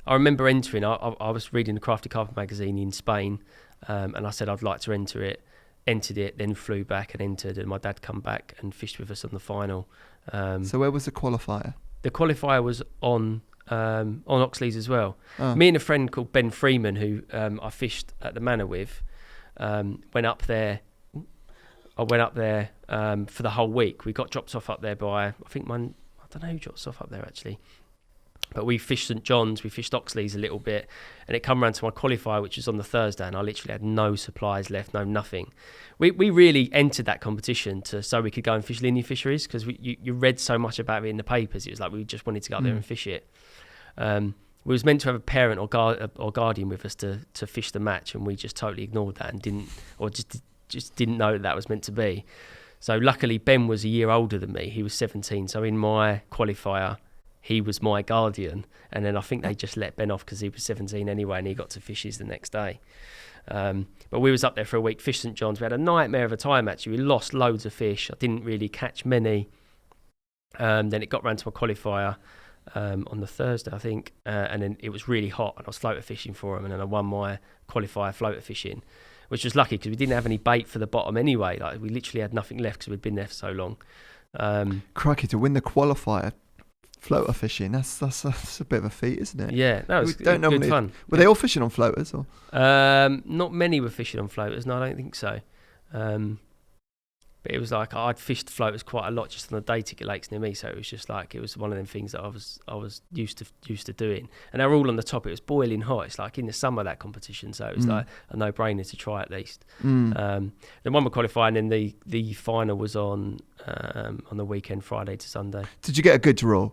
I remember entering. I was reading the Crafty Carper magazine in Spain, and I said I'd like to enter it. Entered it, then flew back and entered, and my dad come back and fished with us on the final. So where was the qualifier? The qualifier was on Oxley's as well. Oh. Me and a friend called Ben Freeman, who I fished at the Manor with, went up there. I went up there for the whole week. We got dropped off up there by, I don't know who dropped us off up there actually. But we fished St John's, we fished Oxley's a little bit, and it come around to my qualifier, which was on the Thursday, and I literally had no supplies left, nothing. We really entered that competition so we could go and fish linear fisheries, because you read so much about it in the papers. It was like we just wanted to go up there and fish it. We was meant to have a parent or guardian with us to fish the match, and we just totally ignored that and just didn't know that was meant to be. So luckily Ben was a year older than me. He was 17, so in my qualifier he was my guardian, and then I think they just let Ben off because he was 17 anyway, and he got to fish his the next day. But we was up there for a week, fished St John's. We had a nightmare of a time actually. We lost loads of fish. I didn't really catch many. Then it got round to my qualifier on the Thursday, I think, and then it was really hot, and I was floater fishing for him, and then I won my qualifier floater fishing, which was lucky because we didn't have any bait for the bottom anyway. Like, we literally had nothing left because we'd been there for so long. Crikey, to win the qualifier floater fishing, that's a bit of a feat, isn't it? Yeah, that was good fun. Were they all fishing on floaters? Or? Not many were fishing on floaters, no, I don't think so. But it was like I'd fished floaters quite a lot just on the day ticket lakes near me, so it was just like it was one of them things that I was used to doing. And they were all on the top. It was boiling hot. It's like in the summer, that competition, so it was like a no-brainer to try at least. Then one were qualifying, and then the final was on the weekend, Friday to Sunday. Did you get a good draw?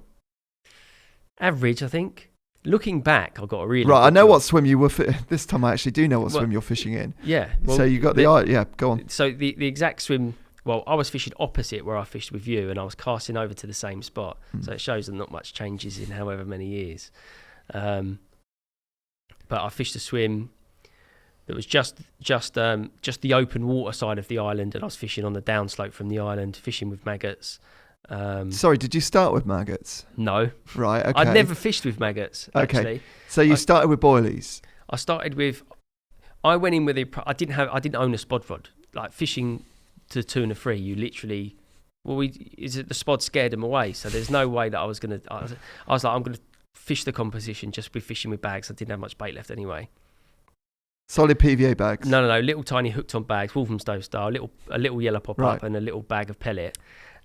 Average, I think. Looking back, I got a really right. I know draw. what swim you were. This time, I actually do know what swim you're fishing in. Yeah. Well, so you got yeah. Go on. So the exact swim. Well, I was fishing opposite where I fished with you, and I was casting over to the same spot. So it shows that not much changes in however many years. But I fished a swim that was just the open water side of the island, and I was fishing on the downslope from the island, fishing with maggots. Sorry, did you start with maggots? No. Right, okay. I'd never fished with maggots, actually. Okay. So you started with boilies? I went in with I didn't own a spod rod. Like fishing to tuna free, you literally, the spod scared them away, so there's no way that I was like, I'm gonna fish the composition just with fishing with bags. I didn't have much bait left anyway. Solid PVA bags? No, little tiny hooked on bags, Walthamstow style, a little yellow pop up and a little bag of pellet.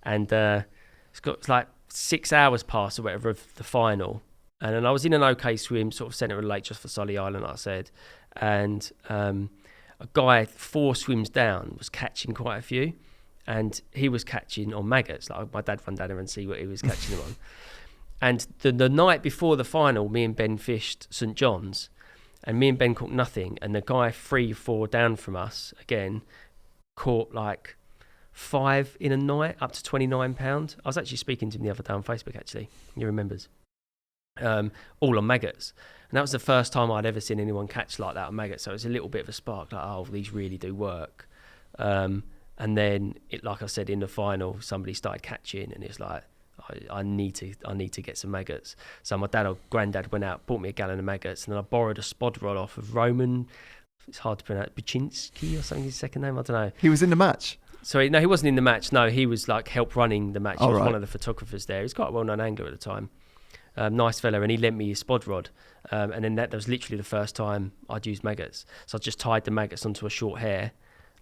And it's like 6 hours past or whatever of the final, and then I was in an okay swim, sort of centre of the lake, just for Sully Island, like I said, and a guy 4 swims down was catching quite a few, and he was catching on maggots. Like my dad ran down there and see what he was catching them on. And the night before the final, me and Ben fished St John's, and me and Ben caught nothing, and the guy 3-4 down from us again caught like 5 in a night, up to £29. I was actually speaking to him the other day on Facebook, actually. He remembers. All on maggots. And that was the first time I'd ever seen anyone catch like that on maggots. So it was a little bit of a spark, like, oh, these really do work. And then, like I said, in the final, somebody started catching, and it's like, I need to get some maggots. So my dad or granddad went out, bought me a gallon of maggots, and then I borrowed a spod rod off of Roman. It's hard to pronounce, Baczynski or something, his second name, I don't know. He was in the match? Sorry, no, he wasn't in the match. No, he was like help running the match. He was right. one of the photographers there. He's quite a well-known angler at the time. Nice fella, and he lent me his spod rod. And then that was literally the first time I'd used maggots. So I just tied the maggots onto a short hair,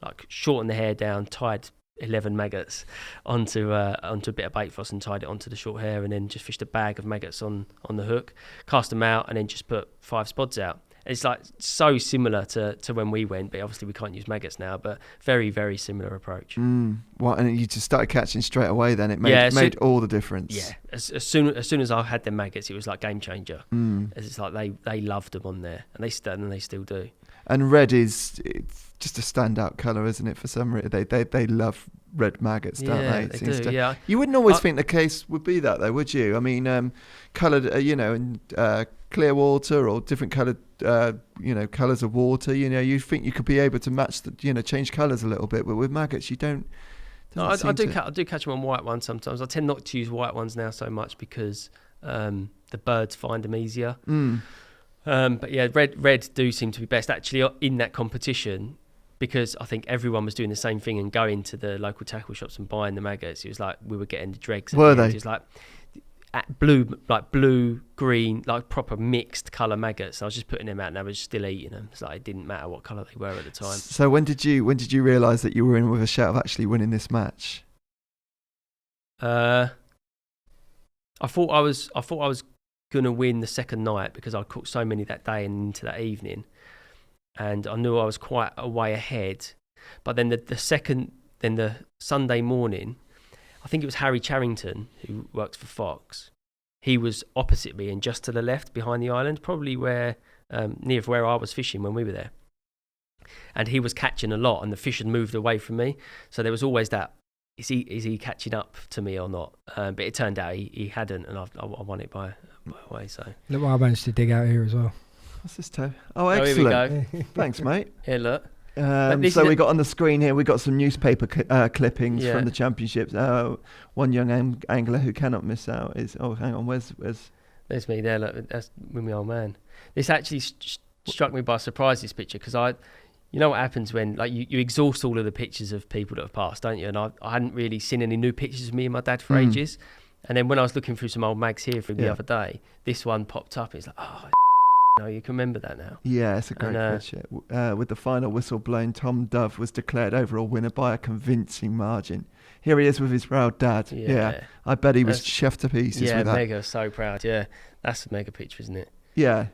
like shortened the hair down, tied 11 maggots onto a bit of bait floss and tied it onto the short hair, and then just fished a bag of maggots on the hook, cast them out, and then just put 5 spods out. It's like so similar to when we went, but obviously we can't use maggots now, but very, very similar approach. Well, and you just started catching straight away then. It made all the difference. Yeah. As soon as I had them maggots, it was like game changer. It's like they loved them on there, and they still do. And red it's just a standout colour, isn't it? For some reason, they love red maggots, don't they? It seems do. Yeah. You wouldn't always think the case would be that, though, would you? I mean, coloured, in clear water or different coloured, colours of water. You think you could be able to match change colours a little bit, but with maggots, you don't. No, I do catch them on white ones sometimes. I tend not to use white ones now so much because the birds find them easier. But yeah, red do seem to be best actually in that competition, because I think everyone was doing the same thing and going to the local tackle shops and buying the maggots. It was like we were getting the dregs. Were they? It was like blue, green, like proper mixed colour maggots. I was just putting them out and I was still eating them. So it didn't matter what colour they were at the time. So when did you realise that you were in with a shout of actually winning this match? I thought I was gonna win the second night because I caught so many that day and into that evening, and I knew I was quite a way ahead. But then the Sunday morning, I think it was Harry Charrington, who works for Fox. He was opposite me and just to the left behind the island, probably where near where I was fishing when we were there. And he was catching a lot, and the fish had moved away from me. So there was always that: is he catching up to me or not? But it turned out he hadn't, and I won it by a way. So look what I managed to dig out here as well. What's this toe? Oh, excellent! Here we go. Thanks, mate. Here, look. So we got on the screen here, we got some newspaper clippings from the championships. One young angler who cannot miss out is, hang on, where's There's me there, look, that's with my old man. This actually struck me by surprise, this picture, because you know what happens when like you exhaust all of the pictures of people that have passed, don't you? And I hadn't really seen any new pictures of me and my dad for ages. And then when I was looking through some old mags here from the other day, this one popped up. It's like, no, you can remember that now. Yeah, it's a great picture. With the final whistle blown, Tom Dove was declared overall winner by a convincing margin. Here he is with his proud dad. Yeah. I bet he was chef to pieces with that. Yeah, mega, so proud. Yeah, that's a mega picture, isn't it? Yeah.